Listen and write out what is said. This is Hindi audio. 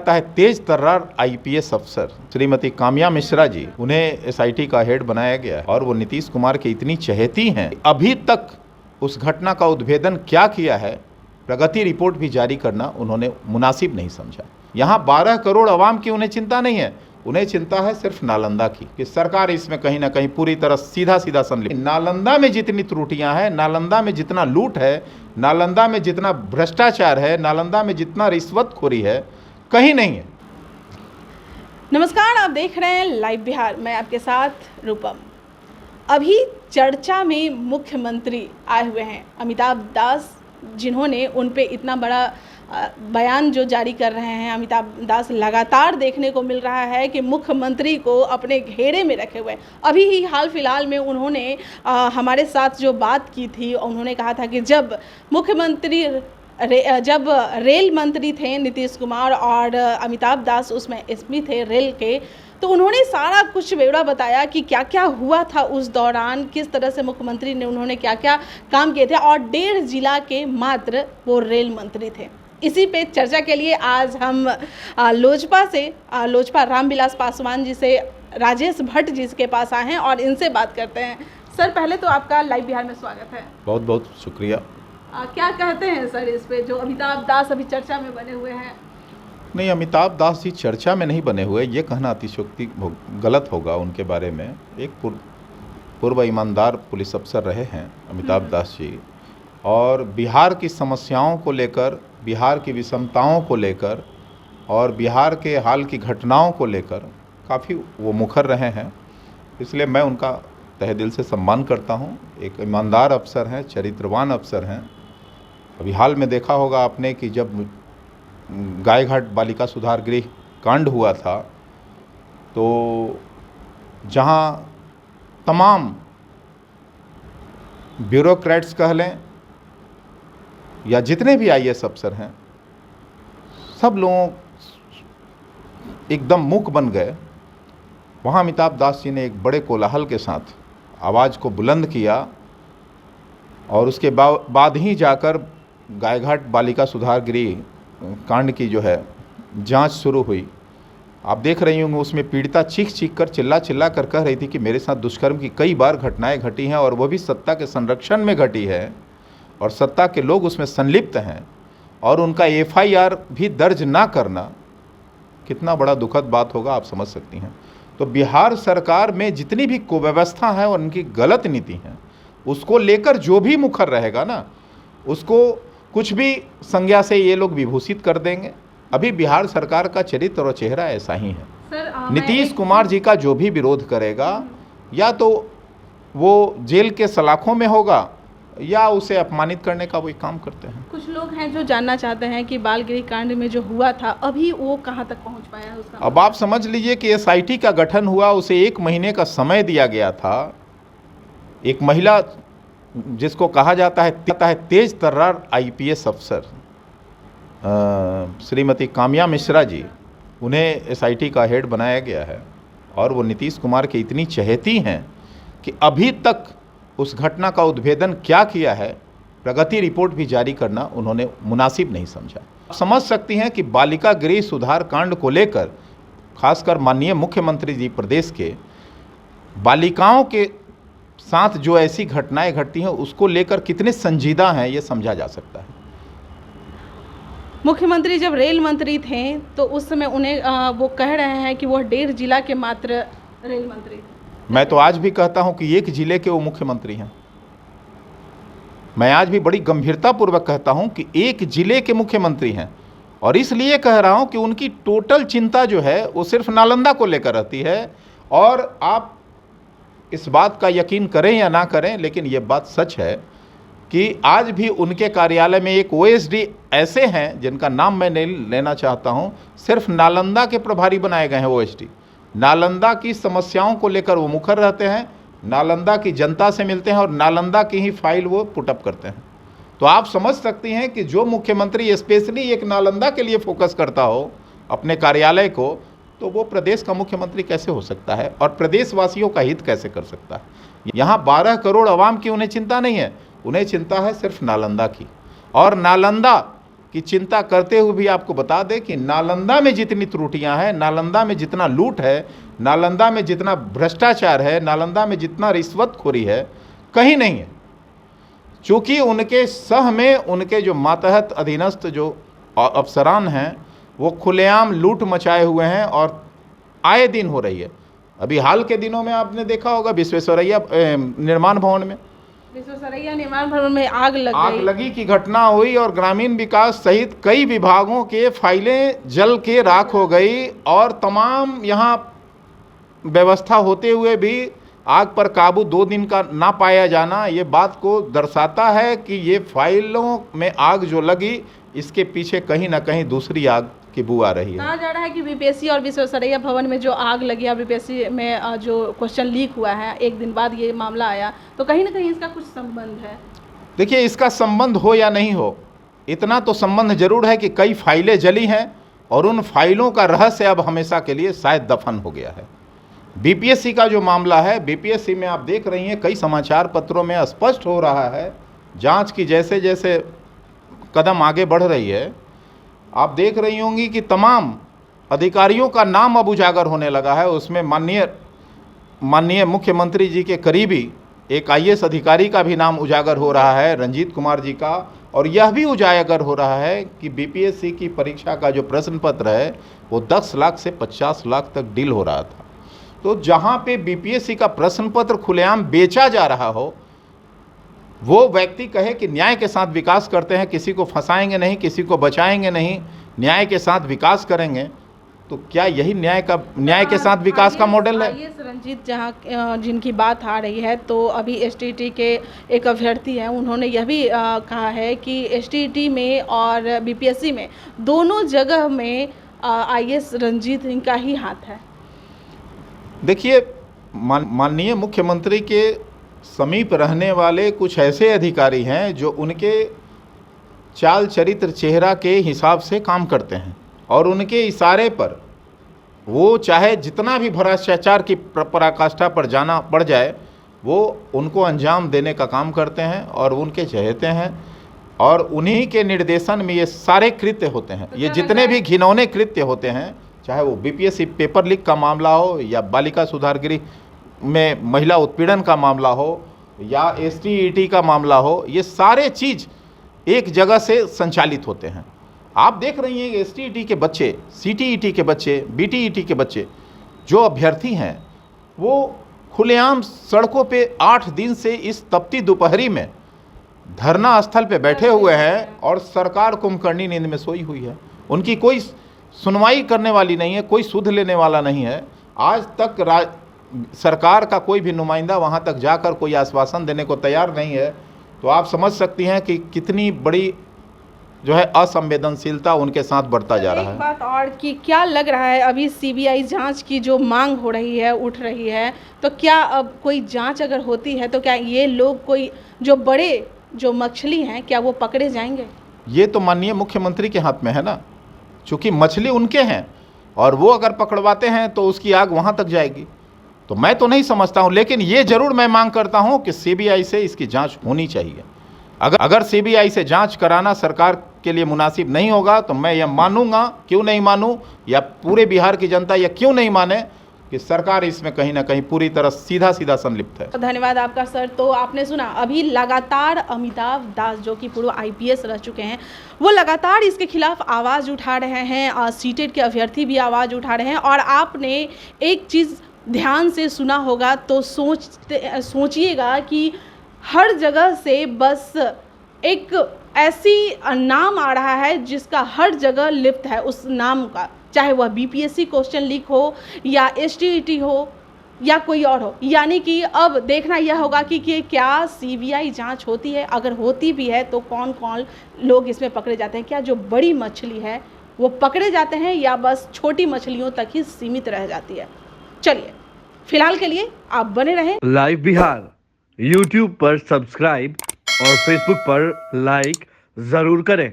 जाता है तेज तर्रार आईपीएस अफसर श्रीमती काम्या मिश्रा जी, उन्हें एसआईटी का हेड बनाया गया है और वो नीतीश कुमार की इतनी चहेती हैं। अभी तक उस घटना का उद्भेदन क्या किया है, प्रगति रिपोर्ट भी जारी करना उन्होंने मुनासिब नहीं समझा। यहाँ 12 करोड़ आवाम की उन्हें चिंता नहीं है, उन्हें चिंता है सिर्फ नालंदा की कि सरकार इसमें कहीं ना कहीं पूरी तरह सीधा संलिप्त। नालंदा में जितनी त्रुटियां हैं, नालंदा में जितना लूट है, नालंदा में जितना भ्रष्टाचार है, नालंदा में जितना रिश्वतखोरी है, कहीं नहीं है। नमस्कार, आप देख रहे हैं लाइव बिहार, मैं आपके साथ रूपम। अभी चर्चा में मुख्यमंत्री आए हुए हैं अमिताभ दास, जिन्होंने उन पे इतना बड़ा बयान जो जारी कर रहे हैं। अमिताभ दास लगातार देखने को मिल रहा है कि मुख्यमंत्री को अपने घेरे में रखे हुए। अभी ही हाल फिलहाल में उन्होंने हमारे साथ जो बात की थी, उन्होंने कहा था कि जब मुख्यमंत्री जब रेल मंत्री थे नीतीश कुमार और अमिताभ दास उसमें एसपी थे रेल के, तो उन्होंने सारा कुछ ब्यौरा बताया कि क्या क्या हुआ था उस दौरान, किस तरह से मुख्यमंत्री ने उन्होंने क्या क्या काम किए थे, और 1.5 जिला के मात्र वो रेल मंत्री थे। इसी पे चर्चा के लिए आज हम लोजपा रामविलास पासवान जी से राजेश भट्ट जी के पास आए हैं और इनसे बात करते हैं। सर, पहले तो आपका लाइव बिहार में स्वागत है। बहुत बहुत शुक्रिया। क्या कहते हैं सर इस पे, जो अमिताभ दास अभी चर्चा में बने हुए हैं? नहीं, अमिताभ दास जी चर्चा में नहीं बने हुए, ये कहना अतिशयोक्ति गलत होगा उनके बारे में। एक पूर्व ईमानदार पुलिस अफसर रहे हैं अमिताभ दास जी, और बिहार की समस्याओं को लेकर, बिहार की विषमताओं को लेकर और बिहार के हाल की घटनाओं को लेकर काफ़ी वो मुखर रहे हैं। इसलिए मैं उनका तहे दिल से सम्मान करता हूँ। एक ईमानदार अफसर हैं, चरित्रवान अफसर हैं। अभी हाल में देखा होगा आपने कि जब गायघाट बालिका सुधार गृह कांड हुआ था, तो जहाँ तमाम ब्यूरोक्रेट्स कह लें या जितने भी आईएएस अफसर हैं, सब लोग एकदम मूक बन गए। वहाँ अमिताभ दास जी ने एक बड़े कोलाहल के साथ आवाज़ को बुलंद किया और उसके बाद ही जाकर गायघाट बालिका सुधार गृह कांड की जो है जांच शुरू हुई। आप देख रही होंगे उसमें पीड़िता चीख कर चिल्ला कर कह रही थी कि मेरे साथ दुष्कर्म की कई बार घटनाएं घटी हैं और वो भी सत्ता के संरक्षण में घटी है और सत्ता के लोग उसमें संलिप्त हैं, और उनका एफआईआर भी दर्ज ना करना कितना बड़ा दुखद बात होगा, आप समझ सकती हैं। तो बिहार सरकार में जितनी भी कुव्यवस्था है और उनकी गलत नीति है, उसको लेकर जो भी मुखर रहेगा ना, उसको कुछ भी संज्ञा से ये लोग विभूषित कर देंगे। अभी बिहार सरकार का चरित्र और चेहरा ऐसा ही है। नीतीश कुमार जी का जो भी विरोध करेगा, या तो वो जेल के सलाखों में होगा या उसे अपमानित करने का वही काम करते हैं। कुछ लोग हैं जो जानना चाहते हैं कि बाल गृह कांड में जो हुआ था, अभी वो कहां तक पहुंच पाया है उसका? अब आप समझ लीजिए कि एसआईटी का गठन हुआ, उसे 1 महीने का समय दिया गया था। एक महिला जिसको कहा जाता है तेज तर्रार आईपीएस अफसर श्रीमती काम्या मिश्रा जी, उन्हें एसआईटी का हेड बनाया गया है और वो नीतीश कुमार की इतनी चहेती हैं कि अभी तक उस घटना का उद्भेदन क्या किया है, प्रगति रिपोर्ट भी जारी करना उन्होंने मुनासिब नहीं समझा। समझ सकती हैं कि बालिका गृह सुधार कांड को लेकर खासकर माननीय मुख्यमंत्री जी प्रदेश के, बालिकाओं के साथ जो ऐसी घटनाएं घटती हैं उसको लेकर कितने संजीदा हैं, ये समझा जा सकता है। मुख्यमंत्री जब रेल मंत्री थे तो उस समय उन्हें वो कह रहे हैं कि वो 1.5 जिला के मात्र रेल मंत्री थे। मैं तो आज भी कहता हूं कि 1 जिले के वो मुख्यमंत्री हैं। मैं आज भी बड़ी गंभीरतापूर्वक कहता हूं कि 1 जिले के मुख्यमंत्री हैं, और इसलिए कह रहा हूं कि उनकी टोटल चिंता जो है वो सिर्फ नालंदा को लेकर रहती है। और आप इस बात का यकीन करें या ना करें, लेकिन ये बात सच है कि आज भी उनके कार्यालय में एक ओएसडी ऐसे हैं जिनका नाम मैं नहीं लेना चाहता हूं, सिर्फ नालंदा के प्रभारी बनाए गए हैं। ओएसडी नालंदा की समस्याओं को लेकर वो मुखर रहते हैं, नालंदा की जनता से मिलते हैं और नालंदा की ही फाइल वो पुटअप करते हैं। तो आप समझ सकती हैं कि जो मुख्यमंत्री स्पेशली एक नालंदा के लिए फोकस करता हो अपने कार्यालय को, तो वो प्रदेश का मुख्यमंत्री कैसे हो सकता है और प्रदेशवासियों का हित कैसे कर सकता है। यहाँ 12 करोड़ आवाम की उन्हें चिंता नहीं है, उन्हें चिंता है सिर्फ नालंदा की। और नालंदा कि चिंता करते हुए भी आपको बता दें कि नालंदा में जितनी त्रुटियां हैं, नालंदा में जितना लूट है, नालंदा में जितना भ्रष्टाचार है, नालंदा में जितना रिश्वतखोरी है, कहीं नहीं है। चूँकि उनके सह में उनके जो मातहत अधीनस्थ जो अफसरान हैं वो खुलेआम लूट मचाए हुए हैं और आए दिन हो रही है। अभी हाल के दिनों में आपने देखा होगा विश्वेश्वरैया निर्माण भवन में आग लगी की घटना हुई और ग्रामीण विकास सहित कई विभागों के फाइलें जल के राख हो गई और तमाम यहाँ व्यवस्था होते हुए भी आग पर काबू 2 दिन का ना पाया जाना, ये बात को दर्शाता है कि ये फाइलों में आग जो लगी इसके पीछे कहीं ना कहीं दूसरी आग की बू आ रही है। कहा जा रहा है कि बीपीएससी और विश्वेश्वरैया भवन में जो आग लगी है, बीपीएससी में जो क्वेश्चन लीक हुआ है, एक दिन बाद ये मामला आया, तो कहीं ना कहीं इसका कुछ संबंध है। देखिए, इसका संबंध हो या नहीं हो, इतना तो संबंध जरूर है कि कई फाइलें जली हैं और उन फाइलों का रहस्य अब हमेशा के लिए शायद दफन हो गया है। बीपीएससी का जो मामला है, बीपीएससी में आप देख रही हैं कई समाचार पत्रों में स्पष्ट हो रहा है, जांच की जैसे जैसे कदम आगे बढ़ रही है, आप देख रही होंगी कि तमाम अधिकारियों का नाम अब उजागर होने लगा है। उसमें माननीय मुख्यमंत्री जी के करीबी एक आईएएस अधिकारी का भी नाम उजागर हो रहा है, रंजीत कुमार जी का, और यह भी उजागर हो रहा है कि बीपीएससी की परीक्षा का जो प्रश्न पत्र है वो 10 लाख से 50 लाख तक डील हो रहा था। तो जहाँ पे बीपीएससी का प्रश्न पत्र खुलेआम बेचा जा रहा हो, वो व्यक्ति कहे कि न्याय के साथ विकास करते हैं, किसी को फंसाएंगे नहीं, किसी को बचाएंगे नहीं, न्याय के साथ विकास करेंगे, तो क्या यही न्याय के साथ विकास का मॉडल है? आईएएस रंजीत जहाँ जिनकी बात आ रही है, तो अभी एसटीईटी के एक अभ्यर्थी हैं, उन्होंने यह भी कहा है कि एसटीईटी में और बीपीएससी में दोनों जगह में आईएएस रंजीत इनका ही हाथ है। देखिए, माननीय मुख्यमंत्री के समीप रहने वाले कुछ ऐसे अधिकारी हैं जो उनके चाल चरित्र चेहरा के हिसाब से काम करते हैं और उनके इशारे पर वो चाहे जितना भी भ्रष्टाचार की पराकाष्ठा पर जाना पड़ जाए, वो उनको अंजाम देने का काम करते हैं और उनके चहेते हैं और उन्हीं के निर्देशन में ये सारे कृत्य होते हैं। ये जितने भी घिनौने कृत्य होते हैं, चाहे वो बीपीएससी पेपर लीक का मामला हो या बालिका सुधार गृह में महिला उत्पीड़न का मामला हो या एसटीईटी का मामला हो, ये सारे चीज़ एक जगह से संचालित होते हैं। आप देख रही हैं एसटीईटी के बच्चे, सीटीईटी के बच्चे, बीटीईटी के बच्चे जो अभ्यर्थी हैं, वो खुलेआम सड़कों पे 8 दिन से इस तपती दोपहरी में धरना स्थल पे बैठे हुए हैं और सरकार कुंभकर्णी नींद में सोई हुई है। उनकी कोई सुनवाई करने वाली नहीं है, कोई सुध लेने वाला नहीं है। आज तक सरकार का कोई भी नुमाइंदा वहाँ तक जाकर कोई आश्वासन देने को तैयार नहीं है। तो आप समझ सकती हैं कि कितनी बड़ी जो है असंवेदनशीलता उनके साथ बढ़ता जा रहा है। एक बात और कि क्या लग रहा है, अभी सीबीआई जांच की जो मांग हो रही है, उठ रही है, तो क्या अब कोई जांच अगर होती है तो क्या ये लोग कोई जो बड़े जो मछली हैं, क्या वो पकड़े जाएंगे? ये तो माननीय मुख्यमंत्री के हाथ में है ना, चूँकि मछली उनके हैं और वो अगर पकड़वाते हैं तो उसकी आग वहाँ तक जाएगी। तो मैं तो नहीं समझता हूँ, लेकिन ये जरूर मैं मांग करता हूँ कि सीबीआई से इसकी जांच होनी चाहिए। अगर सीबीआई से जांच कराना सरकार के लिए मुनासिब नहीं होगा तो मैं यह मानूंगा, क्यों नहीं मानूं, या पूरे बिहार की जनता यह क्यों नहीं माने कि सरकार इसमें कहीं ना कहीं पूरी तरह सीधा संलिप्त है। धन्यवाद आपका सर। तो आपने सुना, अभी लगातार अमिताभ दास जो कि पूर्व आईपीएस रह चुके हैं, वो लगातार इसके खिलाफ आवाज़ उठा रहे हैं, सीटेट के अभ्यर्थी भी आवाज़ उठा रहे हैं। और आपने एक चीज़ ध्यान से सुना होगा तो सोचिएगा कि हर जगह से बस एक ऐसी नाम आ रहा है जिसका हर जगह लिप्त है उस नाम का, चाहे वह बीपीएससी क्वेश्चन लीक हो या एसटीईटी हो या कोई और हो। यानी कि अब देखना यह होगा कि क्या सीबीआई जांच होती है, अगर होती भी है तो कौन कौन लोग इसमें पकड़े जाते हैं, क्या जो बड़ी मछली है वो पकड़े जाते हैं या बस छोटी मछलियों तक ही सीमित रह जाती है। चलिए, फिलहाल के लिए आप बने रहें लाइव बिहार यूट्यूब पर सब्सक्राइब और फेसबुक पर लाइक जरूर करें।